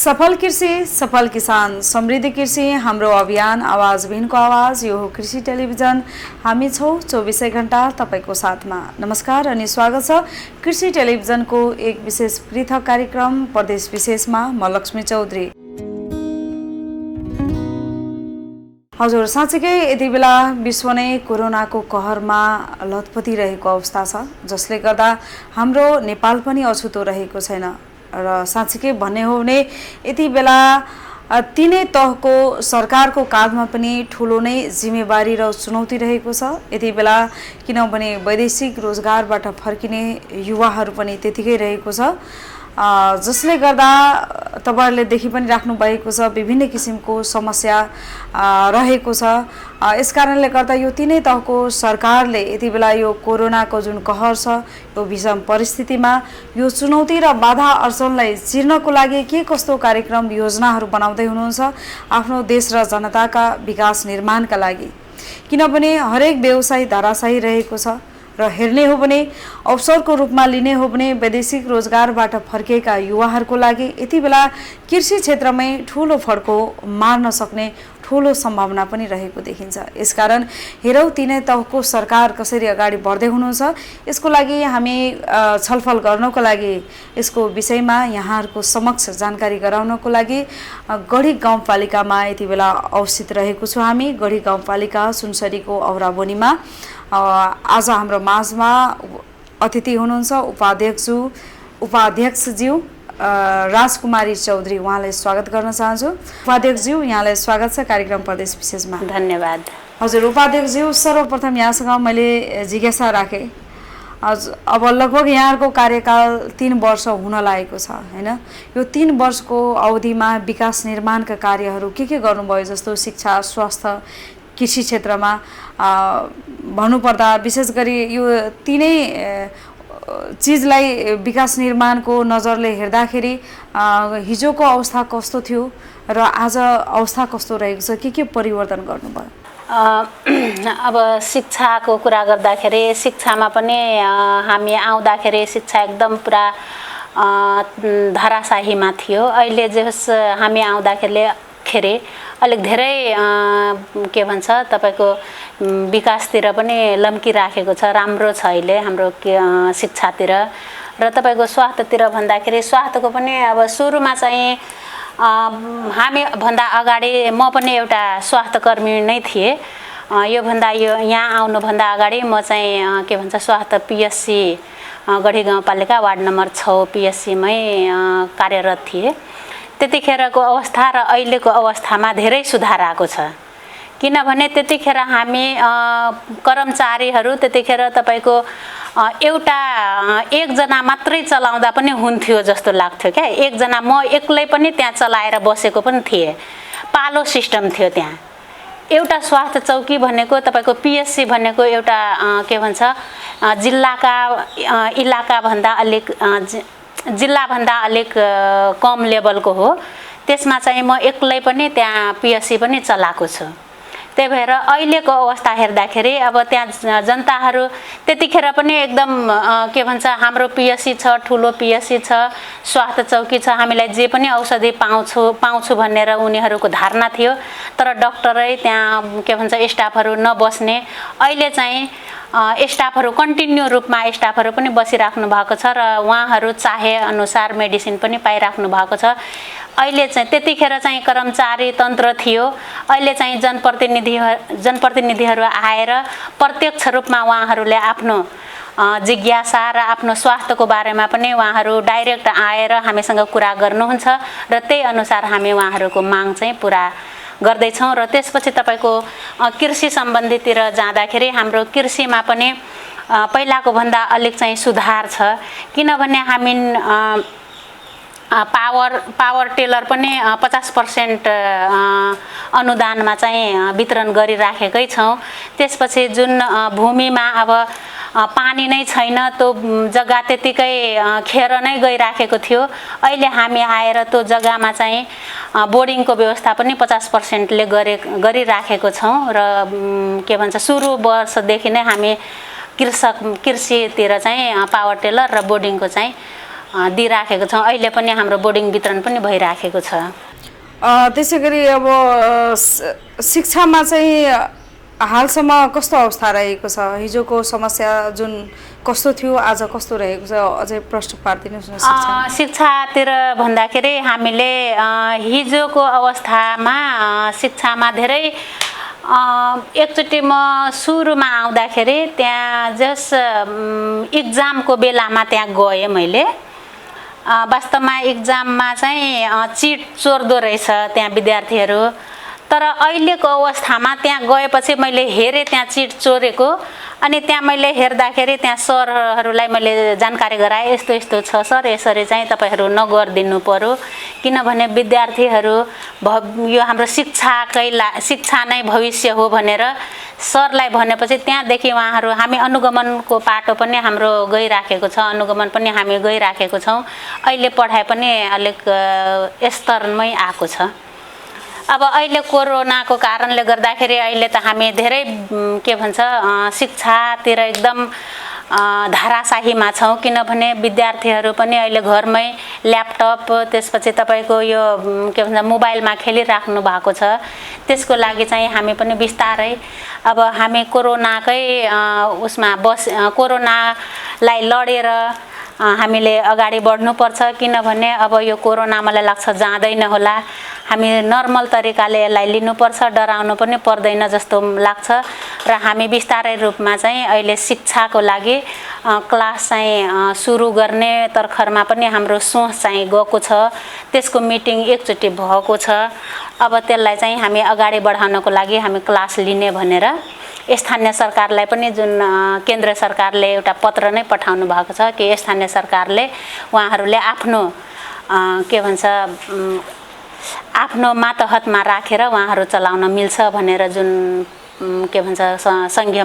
सफल कृषि सफल किसान समृद्धि कृषि हाम्रो अभियान आवाज बिनको आवाज यो हो कृषि टेलिभिजन। हामी छौं 24 घण्टा तपाईको साथमा। नमस्कार अनि स्वागत छ कृषि टेलिभिजनको एक विशेष पृथक कार्यक्रम प्रदेश विशेषमा। म लक्ष्मी चौधरी। हजुर, साँच्चै यति बेला विश्व नै कोरोनाको कहरमा लतपतिरहेको अवस्था छ, जसले गर्दा हाम्रो नेपाल पनि अछुतो रहेको छैन। र साँच्चै भन्ने हो भने यति बेला तीनै तहको सरकारको काँधमा पनि ठुलो नै जिम्मेवारी र चुनौती रहेको छ। यति बेला किनभने वैदेशिक रोजगारबाट फर्किने युवाहरू पनि त्यतिकै रहेको छ, जसले गर्दा तपाईहरुले देखि पनि राख्नु भएको छ विभिन्न किसिमको समस्या रहेको छ। यसकारणले गर्दा यो तीनै तहको सरकारले यति बेला यो कोरोनाको जुन कहर छ, यो विषम परिस्थितिमा यो चुनौती र बाधा अर्चनलाई चिर्नको लागि के कस्तो कार्यक्रम योजनाहरू बनाउँदै हुनुहुन्छ आफ्नो देश र जनताका विकास निर्माणका लागि। किनभने हरेक व्यवसाय धाराशाही रहेको छ र हेर्ने हो भने अवसरको रूपमा लिने हो भने वैदेशिक रोजगारबाट फर्केका युवाहरूको लागि यति बेला कृषि क्षेत्रमै ठूलो फड्को मार्न सक्ने ठूलो सम्भावना पनि रहेको देखिन्छ। यसकारण हेरौँ तीनै तहको सरकार कसरी अगाडि बढ्दै हुनुहुन्छ। यसको लागि हामी छलफल गर्नको लागि यसको विषयमा यहाँहरूको समक्ष जानकारी गराउनको लागि गढी गाउँपालिकामा यति बेला अवस्थित रहेको छु। हामी गढी गाउँपालिका सुनसरीको औराबोनीमा आज हाम्रो माझमा अतिथि हुनुहुन्छ उपाध्यक्षज्यू राजकुमारी चौधरी। उहाँलाई स्वागत गर्न चाहन्छु। उपाध्यक्षज्यू, यहाँलाई स्वागत छ कार्यक्रम प्रदेश विशेषमा। धन्यवाद। हजुर उपाध्यक्षज्यू, सर्वप्रथम यहाँसँग मैले जिज्ञासा राखेँ। अब लगभग यहाँहरूको कार्यकाल 3 वर्ष हुन लागेको छ हैन? यो 3 वर्षको अवधिमा विकास निर्माणका कार्यहरू के गर्नुभयो, जस्तो शिक्षा, स्वास्थ्य, कृषि क्षेत्रमा भन्नुपर्दा विशेष गरी यो तीनै चिजलाई विकास निर्माणको नजरले हेर्दाखेरि हिजोको अवस्था कस्तो थियो र आज अवस्था कस्तो रहेको छ, के परिवर्तन गर्नुभयो? अब शिक्षाको कुरा गर्दाखेरि शिक्षामा पनि हामी आउँदाखेरि शिक्षा एकदम पुरा धराशाहीमा थियो। अहिले जस हामी आउँदाखेरि अलिक धेरै के भन्छ तपाईको विकासतिर पनि लम्किराखेको छ, राम्रो छ अहिले हाम्रो शिक्षातिर। र तपाईको स्वास्थ्यतिर भन्दाखेरि स्वास्थ्यको पनि अब सुरुमा चाहिँ हामी भन्दा अगाडि म पनि एउटा स्वास्थ्यकर्मी नै थिएँ। यहाँ आउनुभन्दा अगाडि म चाहिँ के भन्छ स्वास्थ्य पिएससी गढी गाउँपालिका वार्ड नम्बर 6 पिएससीमै कार्यरत थिएँ। त्यतिखेरको अवस्था र अहिलेको अवस्थामा धेरै सुधार आएको छ। किनभने त्यतिखेर हामी कर्मचारीहरू त्यतिखेर तपाईको एकजना मात्रै चलाउँदा पनि हुन्थ्यो जस्तो लाग्थ्यो क्या। एकजना म एक्लै पनि त्यहाँ चलाएर बसेको पनि थिएँ। पालो सिस्टम थियो त्यहाँ। एउटा स्वास्थ्य चौकी भनेको तपाईको पिएससी भनेको एउटा के भन्छ जिल्लाभन्दा अलिक कम लेभलको हो। त्यसमा चाहिँ म एक्लै पनि त्यहाँ पिएससी पनि चलाएको छु। त्यही भएर अहिलेको अवस्था हेर्दाखेरि अब त्यहाँ जनताहरू त्यतिखेर पनि एकदम के भन्छ हाम्रो पिएससी छ, ठुलो पिएससी छ, स्वास्थ्य चौकी छ, हामीलाई जे पनि औषधि पाउँछु भनेर उनीहरूको धारणा थियो। तर डाक्टरै त्यहाँ के भन्छ स्टाफहरू नबस्ने। अहिले चाहिँ स्टाफहरू कन्टिन्यू रूपमा स्टाफहरू पनि बसिराख्नु भएको छ र उहाँहरू चाहे अनुसार मेडिसिन पनि पाइराख्नु भएको छ। अहिले चाहिँ त्यतिखेर चाहिँ कर्मचारी तन्त्र थियो। अहिले चाहिँ जनप्रतिनिधिहरू आएर प्रत्यक्ष रूपमा उहाँहरूले आफ्नो जिज्ञासा र आफ्नो स्वास्थ्यको बारेमा पनि उहाँहरू डाइरेक्ट आएर हामीसँग कुरा गर्नुहुन्छ र त्यही अनुसार हामी उहाँहरूको माग चाहिँ पुरा गर्दैछौँ। र त्यसपछि तपाईको कृषि सम्बन्धीतिर जाँदाखेरि हाम्रो कृषिमा पनि पहिलाको भन्दा अलिक चाहिँ सुधार छ। किनभने हामी पावर टेलर पनि 50% अनुदानमा चाहिँ वितरण गरिराखेकै छौँ। त्यसपछि जुन भूमिमा अब पानी नै छैन त्यो जग्गा त्यतिकै खेर नै गइराखेको थियो। अहिले हामी आएर त्यो जग्गामा चाहिँ बोर्डिङको व्यवस्था पनि 50% ले गरिराखेको छौँ। र के भन्छ सुरु वर्षदेखि नै हामी कृषितिर चाहिँ पावर टेलर र बोर्डिङको चाहिँ दिइराखेको छौँ। अहिले पनि हाम्रो बोर्डिङ वितरण पनि भइराखेको छ। त्यसै गरी अब शिक्षामा चाहिँ हालसम्म कस्तो अवस्था रहेको छ? हिजोको समस्या जुन कस्तो थियो, आज कस्तो रहेको छ, अझै प्रश्न पारिदिनुहोस् न। शिक्षातिर भन्दाखेरि हामीले हिजोको अवस्थामा शिक्षामा धेरै एकचोटि म सुरुमा आउँदाखेरि त्यहाँ जस इक्जामको बेलामा त्यहाँ गएँ मैले। वास्तवमा इक्जाममा चाहिँ चिट चोर्दो रहेछ त्यहाँ विद्यार्थीहरू। तर अहिलेको अवस्थामा त्यहाँ गएपछि मैले हेरेँ त्यहाँ चिट चोरेको। अनि त्यहाँ मैले हेर्दाखेरि त्यहाँ सरहरूलाई मैले जानकारी गराएँ, यस्तो यस्तो छ सर, यसरी चाहिँ तपाईँहरू नगरिदिनु पर्यो, किनभने विद्यार्थीहरू यो हाम्रो शिक्षा नै भविष्य हो भनेर सरलाई भनेपछि त्यहाँदेखि उहाँहरू हामी अनुगमनको पाटो पनि हाम्रो गइराखेको छ, अनुगमन पनि हामी गइराखेको छौँ। अहिले पढाइ पनि अलिक स्तरमै आएको छ। अब अहिले कोरोनाको कारणले गर्दाखेरि अहिले त हामी धेरै के भन्छ शिक्षातिर एकदम धाराशाहीमा छौँ, किनभने विद्यार्थीहरू पनि अहिले घरमै ल्यापटप त्यसपछि तपाईँको यो के भन्छ मोबाइलमा खेलिराख्नु भएको छ। त्यसको लागि चाहिँ हामी पनि बिस्तारै अब हामी कोरोनाकै उसमा कोरोनालाई लडेर हामीले अगाडि बढ्नुपर्छ, किनभने अब यो कोरोना मलाई लाग्छ जाँदैन होला। हामी नर्मल तरिकाले यसलाई लिनुपर्छ, डराउनु पनि पर्दैन जस्तो लाग्छ। र हामी बिस्तारै रूपमा चाहिँ अहिले शिक्षाको लागि क्लास चाहिँ सुरु गर्ने तर्खरमा पनि हाम्रो सोच चाहिँ गएको छ। त्यसको मिटिङ एकचोटि भएको छ। अब त्यसलाई चाहिँ हामी अगाडि बढाउनको लागि हामी क्लास लिने भनेर स्थानीय सरकारलाई पनि जुन केन्द्र सरकारले एउटा पत्र नै पठाउनु भएको छ कि स्थानीय सरकारले उहाँहरूले आफ्नो के भन्छ आफ्नो मातहतमा राखेर उहाँहरू चलाउन मिल्छ भनेर जुन के भन्छ संघीय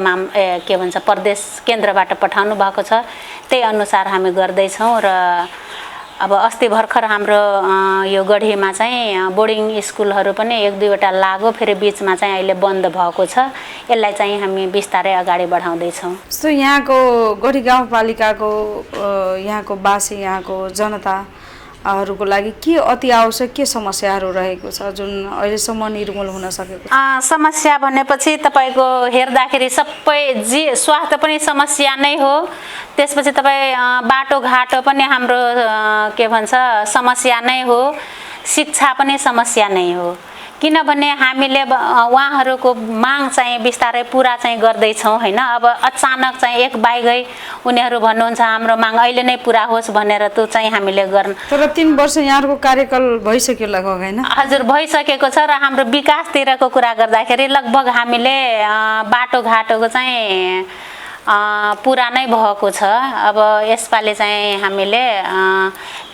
के भन्छ प्रदेश केन्द्रबाट पठाउनु भएको छ, त्यही अनुसार हामी गर्दैछौँ। र अब अस्ति भर्खर हाम्रो यो गढीमा चाहिँ बोर्डिङ स्कुलहरू पनि एक दुईवटा लाग्यो, फेरि बिचमा चाहिँ अहिले बन्द भएको छ। यसलाई चाहिँ हामी बिस्तारै अगाडि बढाउँदैछौँ। जस्तो यहाँको गढी गाउँपालिकाको यहाँको वासी यहाँको जनताहरूको लागि के अति आवश्यक के समस्याहरू रहेको छ जुन अहिलेसम्म निर्मूल हुन सकेको? समस्या भनेपछि तपाईँको हेर्दाखेरि सबै स्वास्थ्य पनि समस्या नै हो। त्यसपछि तपाईँ बाटोघाटो पनि हाम्रो के भन्छ समस्या नै हो। शिक्षा पनि समस्या नै हो, किनभने हामीले उहाँहरूको माग चाहिँ बिस्तारै पुरा चाहिँ गर्दैछौँ हैन। अब अचानक चाहिँ एक बाइगै उनीहरू भन्नुहुन्छ हाम्रो माग अहिले नै पुरा होस् भनेर त्यो चाहिँ हामीले गर्न। तर 3 वर्ष यहाँहरूको कार्यकाल भइसक्यो लगभग हैन? हजुर भइसकेको छ। र हाम्रो विकासतिरको कुरा गर्दाखेरि लगभग हामीले बाटोघाटोको चाहिँ पुरा नै भएको छ। अब यसपालि चाहिँ हामीले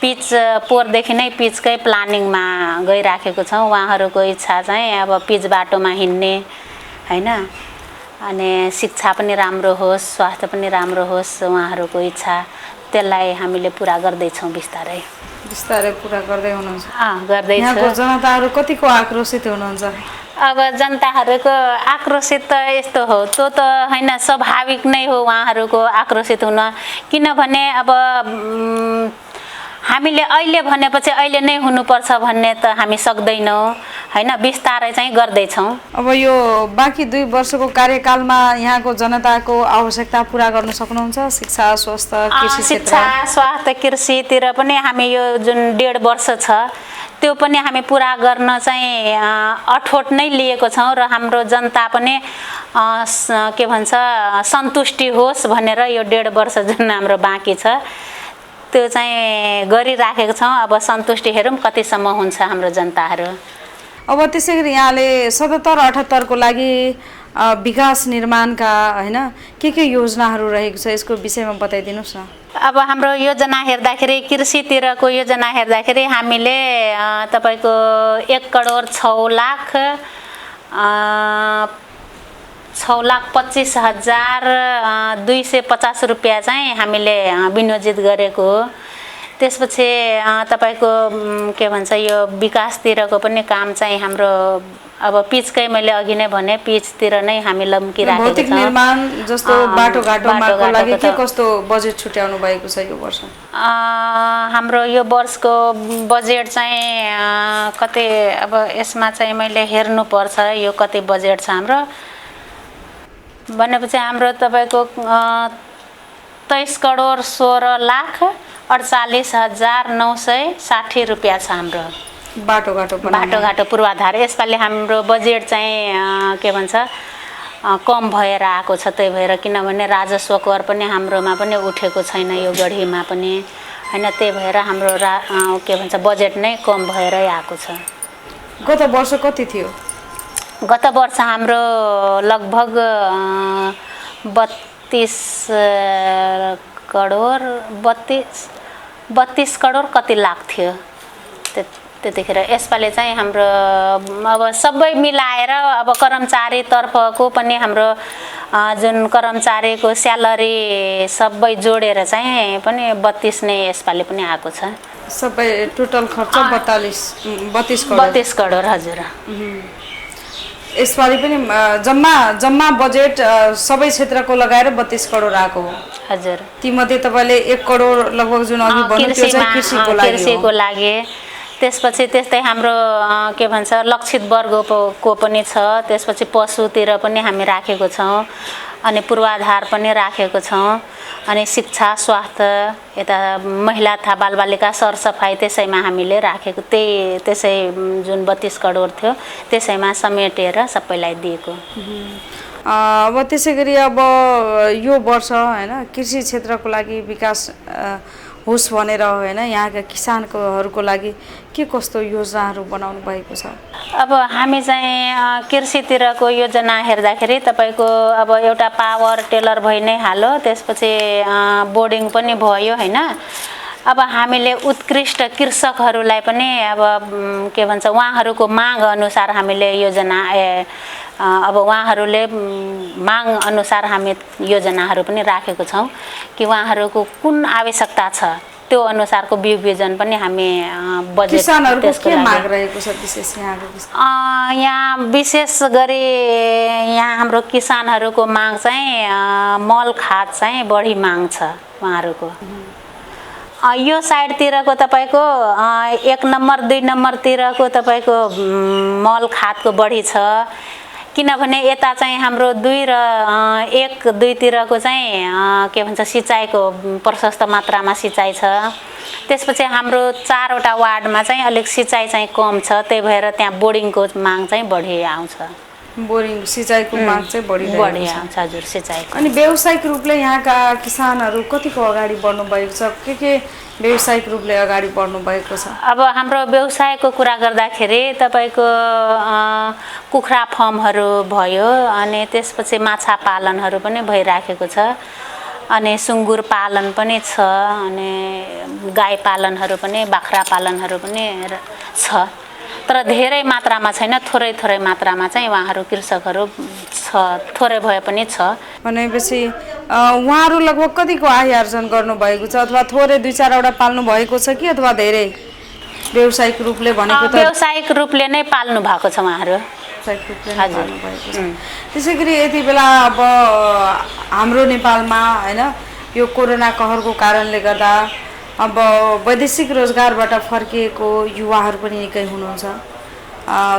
पिच पोहोरदेखि नै पिचकै प्लानिङमा गइराखेको छौँ। उहाँहरूको इच्छा चाहिँ अब पिच बाटोमा हिँड्ने हैन, अनि शिक्षा पनि राम्रो होस्, स्वास्थ्य पनि राम्रो होस्, उहाँहरूको इच्छा त्यसलाई हामीले पुरा गर्दैछौँ। बिस्तारै पुरा गर्दै हुनुहुन्छ? गर्दैछ। यहाँको जनताहरू कतिको आक्रोशित हुनुहुन्छ? अब जनताहरूको आक्रोशित त यस्तो हो, त्यो त हैन स्वाभाविक नै हो उहाँहरूको आक्रोशित हुन, किनभने अब हामीले अहिले भनेपछि अहिले नै हुनुपर्छ भन्ने त हामी सक्दैनौँ हैन, बिस्तारै चाहिँ गर्दैछौँ। अब यो बाँकी 2 वर्षको कार्यकालमा यहाँको जनताको आवश्यकता पुरा गर्न सक्नुहुन्छ? शिक्षा, स्वास्थ्य, कृषि क्षेत्र? शिक्षा, स्वास्थ्य, कृषितिर पनि हामी यो जुन 1.5 वर्ष छ त्यो पनि हामी पुरा गर्न चाहिँ अठोट नै लिएको छौँ। र हाम्रो जनता पनि के भन्छ सन्तुष्टि होस् भनेर यो 1.5 वर्ष जुन हाम्रो बाँकी छ त्यो चाहिँ गरिराखेको छौँ। अब सन्तुष्टि हेरौँ कतिसम्म हुन्छ हाम्रो जनताहरू। अब त्यसै गरी यहाँले 77-78 को लागि विकास निर्माणका हैन के योजनाहरू रहेको छ यसको विषयमा बताइदिनुस् न। अब हाम्रो योजना हेर्दाखेरि कृषितिरको योजना हेर्दाखेरि हामीले तपाईको 1,06,25,250 रुपैयाँ चाहिँ हामीले विनियोजित गरेको हो। त्यसपछि तपाईको के भन्छ यो विकासतिरको पनि काम चाहिँ हाम्रो अब पिचकै मैले अघि नै भने पिचतिर नै हामी लम्की राखेको भौतिक छौँ। निर्माण जस्तो बाटोघाटोमाको लागि के बाटोघाटोको कस्तो बजेट छुट्याउनु भएको छ यो वर्ष? हाम्रो यो वर्षको बजेट चाहिँ कति अब यसमा चाहिँ मैले हेर्नुपर्छ यो कति बजेट छ हाम्रो भनेपछि हाम्रो तपाईँको 23,16,48,960 रुपियाँ छ हाम्रो बाटोघाटो पूर्वाधार। यसपालि हाम्रो बजेट चाहिँ के भन्छ कम भएर आएको छ, त्यही भएर किनभने राजस्व कर पनि हाम्रोमा पनि उठेको छैन यो गढीमा पनि हैन, त्यही भएर हाम्रो के भन्छ बजेट नै कम भएरै आएको छ। गत वर्ष कति थियो? गत वर्ष हाम्रो लगभग 32 करोड कति लाख थियो त्यतिखेर। यसपालि चाहिँ हाम्रो अब सबै मिलाएर अब कर्मचारी तर्फको पनि हाम्रो जुन कर्मचारीको स्यालेरी सबै जोडेर चाहिँ पनि 32 नै यसपालि पनि आएको छ। सबै टोटल खर्च 32 करोड हजुर। यसपालि पनि जम्मा बजेट सबै क्षेत्रको लगाएर 32 करोड आएको हो हजुर। तीमध्ये तपाईँले 1 करोड लगभग जुन अघि भन्नु त्यो चाहिँ कृषिको लागि। त्यसपछि त्यस्तै हाम्रो के भन्छ लक्षित वर्गको पनि छ। त्यसपछि पशुतिर पनि हामी राखेको छौँ अनि पूर्वाधार पनि राखेको छौँ अनि शिक्षा स्वास्थ्य यता महिला तथा बालबालिका सरसफाइ त्यसैमा हामीले राखेको त्यसै जुन 32 करोड थियो त्यसैमा समेटेर सबैलाई दिएको। अब त्यसै गरी अब यो वर्ष हैन कृषि क्षेत्रको लागि विकास होस् भनेर हैन यहाँका किसानहरूको लागि के कस्तो योजनाहरू बनाउनु भएको छ? अब हामी चाहिँ कृषितिरको योजना हेर्दाखेरि तपाईँको अब एउटा पावर टेलर भइ नै हाल्यो, त्यसपछि बोर्डिङ पनि भयो हैन। अब हामीले उत्कृष्ट कृषकहरूलाई पनि अब के भन्छ उहाँहरूको माग अनुसार हामीले योजना अब उहाँहरूले माग अनुसार हामी योजनाहरू पनि राखेको छौँ कि उहाँहरूको कुन आवश्यकता छ त्यो अनुसारको बिउ बिजन पनि हामी बजेट किसानहरूको के माग रहेको छ विशेष यहाँको? यहाँ विशेष गरी यहाँ हाम्रो किसानहरूको माग चाहिँ मल खाद चाहिँ बढी माग छ उहाँहरूको। यो साइडतिरको तपाईँको 1 नम्बर 2 नम्बरतिरको तपाईँको मल खादको बढी छ, किनभने यता चाहिँ हाम्रो 2 र 1 2 तिरको चाहिँ के भन्छ सिँचाइको प्रशस्त मात्रामा सिँचाइ छ। त्यसपछि हाम्रो 4 वटा वार्डमा चाहिँ अलिक सिँचाइ चाहिँ कम छ, त्यही भएर त्यहाँ बोर्डिङको माग चाहिँ बढी आउँछ। बोरिङ सिँचाइको माग चाहिँ बढी आउँछ हजुर सिँचाइको। अनि व्यावसायिक रूपले यहाँका किसानहरू कतिको अगाडि बढ्नु भएको छ? के व्यावसायिक रूपले अगाडि बढ्नु भएको छ? अब हाम्रो व्यवसायको कुरा गर्दाखेरि तपाईँको कुखुरा फर्महरू भयो अनि त्यसपछि माछा पालनहरू पनि भइराखेको छ अनि सुँगुर पालन पनि छ अनि गाई पालनहरू पनि बाख्रा पालनहरू पनि छ, तर धेरै मात्रामा छैन, थोरै मात्रामा चाहिँ उहाँहरू कृषकहरू छ, थोरै भए पनि छ। भनेपछि उहाँहरू लगभग कतिको आय आर्जन गर्नुभएको छ अथवा थोरै 2-4 वटा पाल्नु भएको छ कि अथवा धेरै व्यावसायिक रूपले भनेको त? व्यावसायिक रूपले नै पाल्नु भएको छ उहाँहरू। हजुर। त्यसै गरी यति बेला अब हाम्रो नेपालमा हैन यो कोरोना कहरको कारणले गर्दा अब वैदेशिक रोजगारबाट फर्किएको युवाहरू पनि निकै हुनुहुन्छ,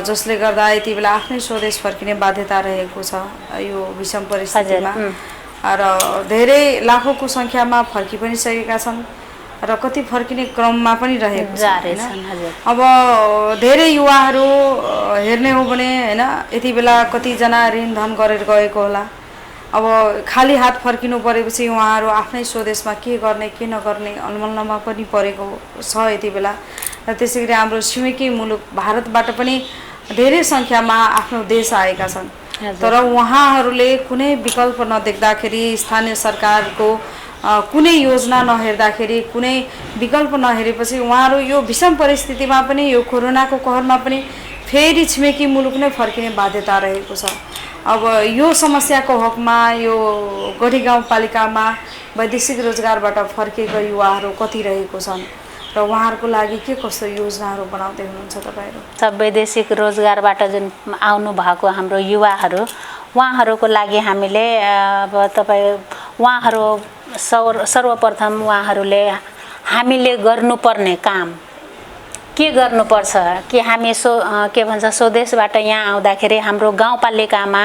जसले गर्दा यति बेला आफ्नै स्वदेश फर्किने बाध्यता रहेको छ यो विषम परिस्थितिमा। र धेरै लाखौँको सङ्ख्यामा फर्कि पनि सकेका छन् र कति फर्किने क्रममा पनि रहेको छ हैन। अब धेरै युवाहरू हेर्ने हो भने हैन यति बेला कतिजना ऋण धन गरेर गएको होला। अब खाली हात फर्किनु परेपछि उहाँहरू आफ्नै स्वदेशमा के गर्ने के नगर्ने अलमल्लमा पनि परेको छ यति बेला। र त्यसै गरी हाम्रो छिमेकी मुलुक भारतबाट पनि धेरै सङ्ख्यामा आफ्नो देश आएका छन्, तर उहाँहरूले कुनै विकल्प नदेख्दाखेरि स्थानीय सरकारको कुनै योजना नहेर्दाखेरि कुनै विकल्प नहेरेपछि उहाँहरू यो विषम परिस्थितिमा पनि यो कोरोनाको कहरमा पनि फेरि छिमेकी मुलुक नै फर्किने बाध्यता रहेको छ। अब यो समस्याको हकमा यो गढी गाउँपालिकामा वैदेशिक रोजगारबाट फर्केका युवाहरू कति रहेको छन् र उहाँहरूको लागि के कस्तो योजनाहरू बनाउँदै हुनुहुन्छ तपाईँहरू? सब वैदेशिक रोजगारबाट जुन आउनु भएको हाम्रो युवाहरू, उहाँहरूको लागि हामीले अब तपाईँ उहाँहरू सर्वप्रथम उहाँहरूले हामीले गर्नुपर्ने काम के गर्नुपर्छ कि हामी के भन्छ स्वदेशबाट यहाँ आउँदाखेरि हाम्रो गाउँपालिकामा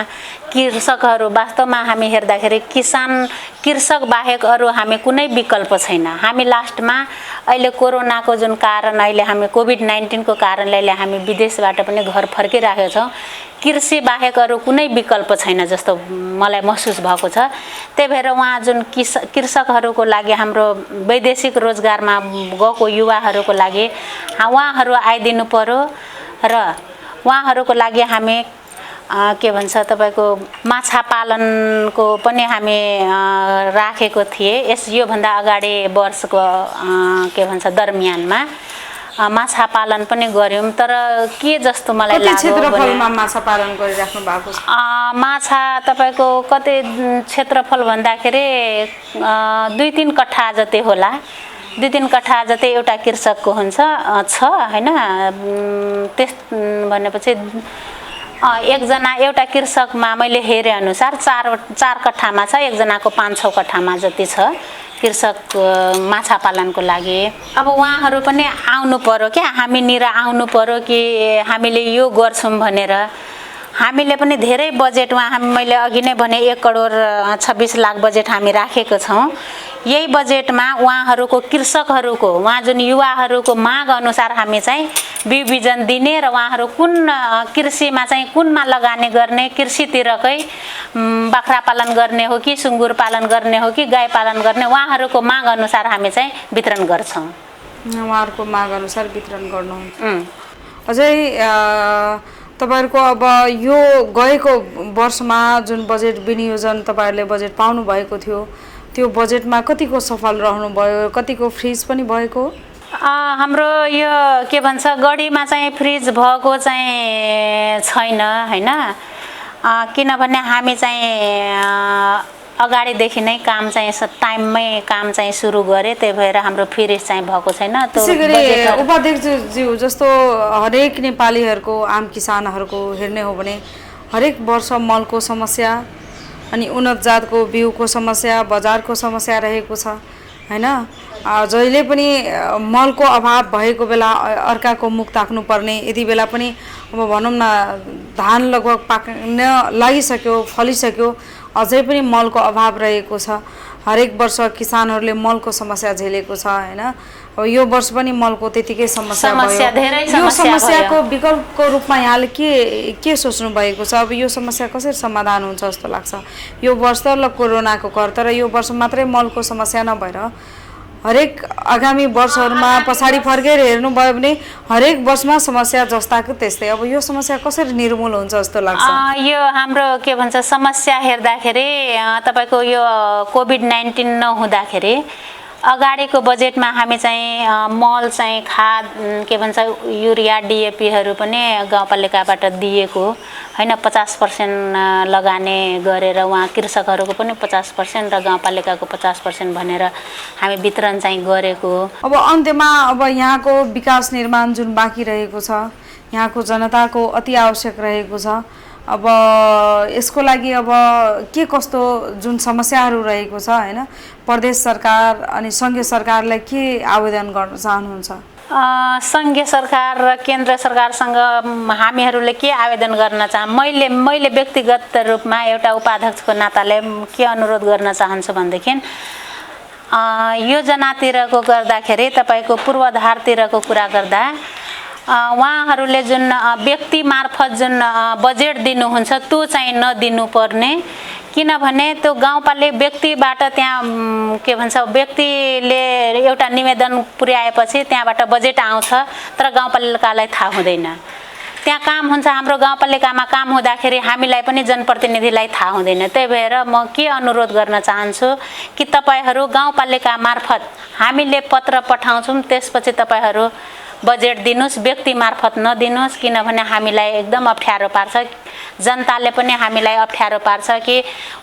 कृषकहरू वास्तवमा हामी हेर्दाखेरि कृषक बाहेक अरू हामी कुनै विकल्प छैन। हामी लास्टमा अहिले कोरोनाको जुन कारण अहिले हामी कोभिड-19 को कारणले अहिले हामी विदेशबाट पनि घर फर्किरहेका छौँ। कृषि बाहेक अरू कुनै विकल्प छैन जस्तो मलाई महसुस भएको छ। त्यही भएर उहाँ जुन कृषकहरूको लागि हाम्रो वैदेशिक रोजगारमा गएको युवाहरूको लागि उहाँहरू आइदिनु पर्यो र उहाँहरूको लागि हामी के भन्छ तपाईको माछा पालनको पनि हामी राखेको थिए। योभन्दा अगाडि वर्षको के भन्छ दरमियानमा माछा पालन पनि गर्यौं। तर के जस्तो मलाई लाग्यो क्षेत्रफलमा माछा पालन गरिराख्नु भएको छ? माछा तपाईको कतै क्षेत्रफल भन्दाखेरि 2-3 कट्ठा जति होला। 2-3 कट्ठा जति एउटा कृषकको हुन्छ छ हैन। त्यस भनेपछि एकजना एउटा कृषकमा मैले हेरे अनुसार 4 कट्ठामा छ, एकजनाको 5-6 कट्ठामा जति छ कृषक माछा पालनको लागि। अब उहाँहरू पनि आउनु पर्यो क्या, हामीनिर आउनु पर्यो कि हामीले यो गर्छौं भनेर। हामीले पनि धेरै बजेट मैले अघि नै भने 1 करोड 26 लाख बजेट हामी राखेको छौं। यही बजेटमा उहाँहरूको कृषकहरूको उहाँ जुन युवाहरूको माग अनुसार हामी चाहिँ बिउ बिजन दिने र उहाँहरू कुन कृषिमा चाहिँ कुनमा लगानी गर्ने, कृषितिरकै बाख्रा पालन गर्ने हो कि सुँगुर पालन गर्ने हो कि गाई पालन गर्ने, उहाँहरूको माग अनुसार हामी चाहिँ वितरण गर्छौं। उहाँहरूको माग अनुसार वितरण गर्नुहुन्छ। अझै तपाईहरुको अब यो गएको वर्षमा जुन बजेट विनियोजन तपाईहरुले बजेट पाउनु भएको थियो, त्यो बजेटमा कतिको सफल रहनु भयो, कतिको फ्रिज पनि भएको? हाम्रो यो के भन्छ गढीमा चाहिँ फ्रिज भएको चाहिँ छैन हैन। किनभने हामी चाहिँ अगाडिदेखि नै काम चाहिँ टाइममै काम चाहिँ सुरु गरे, त्यही भएर हाम्रो फ्रिज चाहिँ भएको छैन। त्यसैगरी उपाध्यक्षज्यू जस्तो हरेक नेपालीहरुको आम किसानहरुको हेर्ने हो भने हरेक वर्ष मलको समस्या अनि उन्नत जातको बिउको समस्या, बजारको समस्या रहेको छ हैन। जहिले पनि मलको अभाव भएको बेला अर्काको मुख ताक्नु पर्ने, यति बेला पनि अब भनौं न धान लगभग पाक्न लागिसक्यो, फलिसक्यो, अझै पनि मलको अभाव रहेको छ। हरेक वर्ष किसानहरूले मलको समस्या झेलेको छ हैन। अब यो वर्ष पनि मलको त्यतिकै समस्या भयो। यो समस्याको विकल्पको रूपमा यहाँले के सोच्नु भएको छ? अब यो समस्या कसरी समाधान हुन्छ जस्तो लाग्छ? यो वर्ष त कोरोनाको कहर, तर यो वर्ष मात्रै मलको समस्या नभएर हरेक आगामी वर्षहरुमा पछाडी फर्केर हेर्नु भयो भने हरेक वर्षमा समस्या जस्ताको त्यस्तै। अब यो समस्या कसरी निर्मूल हुन्छ जस्तो लाग्छ? यो हाम्रो के भन्छ समस्या हेर्दाखेरि तपाईको यो कोभिड-19 नहुँदाखेरि अगाडिको बजेटमा हामी चाहिँ मल चाहिँ खाद के भन्छ युरिया डीएपीहरु पनि गाउँपालिकाबाट दिएको हैन। 50% लगानी गरेर उहाँ कृषकहरुको पनि 50% र गाउँपालिकाको 50% भनेर हामी वितरण चाहिँ गरेको। अब अन्त्यमा अब यहाँको विकास निर्माण जुन बाँकी रहेको छ, यहाँको जनताको अति आवश्यक रहेको छ, अब यसको लागि अब के कस्तो जुन समस्याहरू रहेको छ हैन, प्रदेश सरकार अनि संघीय सरकारलाई के आवेदन गर्न चाहनुहुन्छ? संघीय सरकार र केन्द्र सरकारसँग हामीहरूले के आवेदन गर्न मैले व्यक्तिगत रूपमा एउटा उपाध्यक्षको नाताले के अनुरोध गर्न चाहन्छु भनेदेखि योजनातिरको गर्दाखेरि तपाईको पूर्वाधारतिरको कुरा गर्दा उहाँहरूले जुन व्यक्ति मार्फत जुन बजेट दिनुहुन्छ त्यो चाहिँ नदिनु पर्ने। किनभने त्यो गाउँपालिका व्यक्तिबाट त्यहाँ के भन्छ व्यक्तिले एउटा निवेदन पुर्याएपछि त्यहाँबाट बजेट आउँछ, तर गाउँपालिकालाई थाहा हुँदैन। त्यहाँ काम हुन्छ, हाम्रो गाउँपालिकामा काम हुँदाखेरि हामीलाई पनि जनप्रतिनिधिलाई थाहा हुँदैन। त्यही भएर म के अनुरोध गर्न चाहन्छु कि तपाईहरु गाउँपालिका मार्फत हामीले पत्र पठाउँछौं, त्यसपछि तपाईहरु बजेट दिनुस्, व्यक्ति मार्फत नदिनुस्। किनभने हामीलाई एकदम अप्ठ्यारो पार्छ। जनताले पनि हामीलाई अप्ठ्यारो पार्छ कि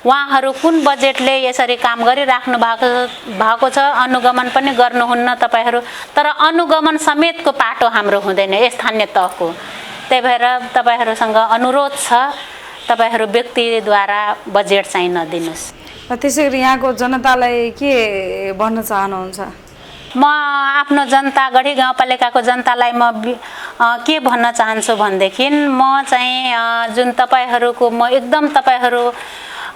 उहाँहरू कुन बजेटले यसरी काम गरिराख्नु भएको छ, अनुगमन पनि गर्नुहुन्न तपाईहरू, तर अनुगमन समेतको पाटो हाम्रो हुँदैन स्थानीय तहको। त्यही भएर तपाईहरूसँग अनुरोध छ, तपाईहरू व्यक्तिद्वारा बजेट चाहिँ नदिनुस्। त्यसै गरी यहाँको जनतालाई के भन्न चाहनुहुन्छ? म आफ्नो जनता, गढी गाउँपालिकाको जनतालाई म के भन्न चाहन्छु भनेदेखि म चाहिँ जुन तपाईहरूको म एकदम तपाईहरू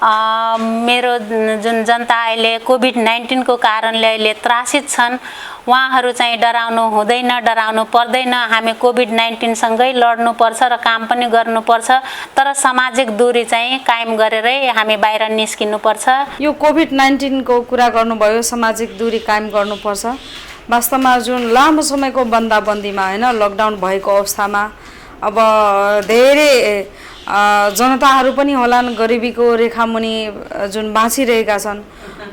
मेरो जुन जनता अहिले कोभिड-19 को कारणले अहिले त्रासित छन्, उहाँहरू चाहिँ डराउनु हुँदैन, डराउनु पर्दैन। हामी कोभिड-19 सँगै लड्नुपर्छ र काम पनि गर्नुपर्छ, तर सामाजिक दूरी चाहिँ कायम गरेरै हामी बाहिर निस्किनुपर्छ। यो कोभिड-19 को कुरा गर्नुभयो, सामाजिक दूरी कायम गर्नुपर्छ। वास्तवमा जुन लामो समयको बन्दाबन्दीमा हैन, लकडाउन भएको अवस्थामा अब धेरै जनताहरू पनि होलान् गरिबीको रेखामुनि जुन बाँचिरहेका छन्,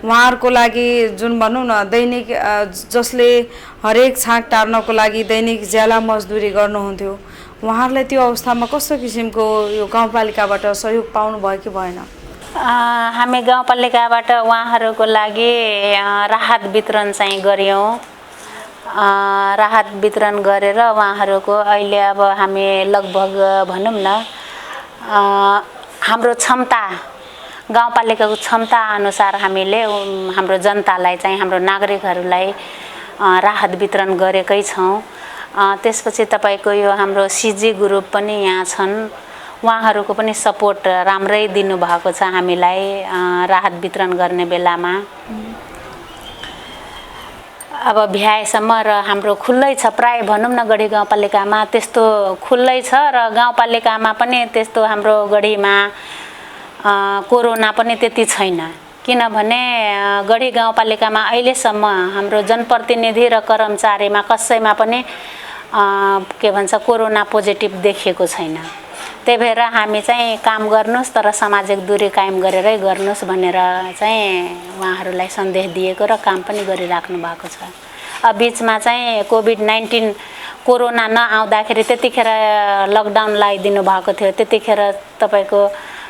उहाँहरूको लागि जुन भनौँ न दैनिक जसले हरेक छाक टार्नको लागि दैनिक ज्याला मजदुरी गर्नुहुन्थ्यो, उहाँहरूलाई त्यो अवस्थामा कस्तो किसिमको यो गाउँपालिकाबाट सहयोग पाउनु भयो कि भएन? हामी गाउँपालिकाबाट उहाँहरूको लागि राहत वितरण चाहिँ गर्यौँ। राहत वितरण गरेर उहाँहरूको अहिले अब हामी लगभग भनौँ न हाम्रो क्षमता, गाउँपालिकाको क्षमता अनुसार हामीले हाम्रो जनतालाई चाहिँ, हाम्रो नागरिकहरूलाई राहत वितरण गरेकै छौँ। त्यसपछि तपाईको यो हाम्रो सिजी ग्रुप पनि यहाँ छन्, उहाँहरूको पनि सपोर्ट राम्रै दिनुभएको छ हामीलाई राहत वितरण गर्ने बेलामा। अब भ्याएसम्म र हाम्रो खुल्लै छ, प्राय भनौँ न गढी गाउँपालिकामा त्यस्तो खुल्लै छ र गाउँपालिकामा पनि त्यस्तो हाम्रो गढीमा कोरोना पनि त्यति छैन। किनभने गढी गाउँपालिकामा अहिलेसम्म हाम्रो जनप्रतिनिधि र कर्मचारीमा कसैमा पनि के भन्छ कोरोना पोजिटिभ देखिएको छैन। त्यही भएर हामी चाहिँ काम गर्नुस् तर सामाजिक दूरी कायम गरेरै गर्नुस् भनेर चाहिँ उहाँहरूलाई सन्देश दिएको र काम पनि गरिराख्नु भएको छ। अब बीचमा चाहिँ कोभिड-19 कोरोना नआउँदाखेरि त्यतिखेर लकडाउन लगाइदिनु भएको थियो, त्यतिखेर तपाईको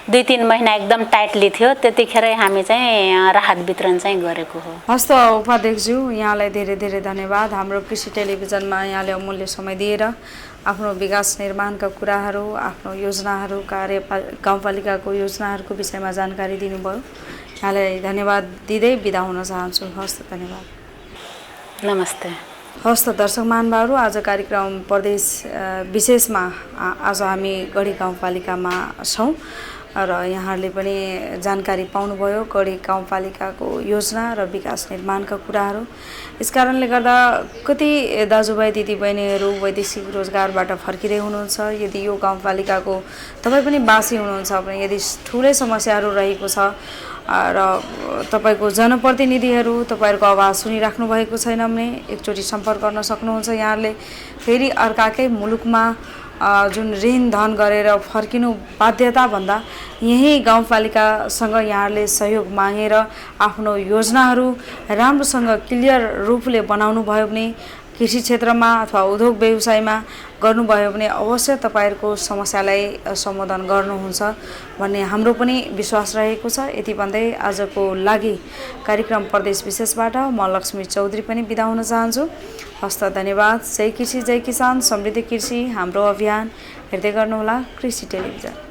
2-3 महिना एकदम टाइटली थियो, त्यतिखेरै हामी चाहिँ राहत वितरण चाहिँ गरेको हो। हस्त उपाध्यक्षज्यू, यहाँलाई धेरै धेरै धन्यवाद। हाम्रो कृषि टेलिभिजनमा यहाँले अमूल्य समय दिएर आफ्नो विकास निर्माणका कुराहरू, आफ्नो योजनाहरू, गाउँपालिकाको योजनाहरूको विषयमा जानकारी दिनुभयो। यहाँलाई धन्यवाद दिँदै बिदा हुन चाहन्छु। हस्त धन्यवाद। नमस्ते। हस्त दर्शक महानुभावहरू, आज कार्यक्रम प्रदेश विशेषमा आज हामी गढी गाउँपालिकामा छौँ र यहाँहरूले पनि जानकारी पाउनुभयो गढी गाउँपालिकाको योजना र विकास निर्माणका कुराहरू। यस कारणले गर्दा कति दाजुभाइ दिदीबहिनीहरू वैदेशिक रोजगारबाट फर्किँदै हुनुहुन्छ। यदि यो गाउँपालिकाको तपाईँ पनि बासी हुनुहुन्छ भने यदि ठुलै समस्याहरू रहेको छ र तपाईको जनप्रतिनिधिहरू तपाईहरूको आवाज सुनिराख्नु भएको छैन भने एकचोटि सम्पर्क गर्न सक्नुहुन्छ। यहाँले फेरि अर्काकै मुलुकमा जुन ऋण धन गरेर फर्किनु बाध्यता भन्दा यही गाउँपालिकासँग यहाँले सहयोग मागेर आफ्नो योजनाहरू राम्रोसँग क्लियर रूपले बनाउनु भयो भने कृषि क्षेत्रमा अथवा उद्योग व्यवसायमा गर्नुभयो भने अवश्य तपाईहरूको समस्यालाई समाधान गर्नुहुन्छ भन्ने हाम्रो पनि विश्वास रहेको छ। यति भन्दै आजको लागि कार्यक्रम प्रदेश विशेषबाट म लक्ष्मी चौधरी पनि बिदा हुन चाहन्छु। हस्त धन्यवाद। जय कृषि जय किसान, समृद्धि कृषि हाम्रो अभियान हेर्दै गर्नुहोला कृषि टेलिभिजन।